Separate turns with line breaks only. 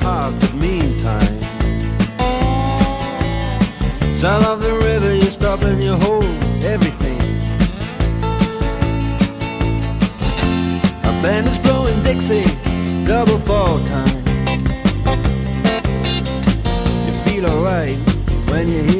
park at meantime. Sound of the river, you stop and you hold everything. A band is blowing Dixie, double fall time. You feel alright when you hear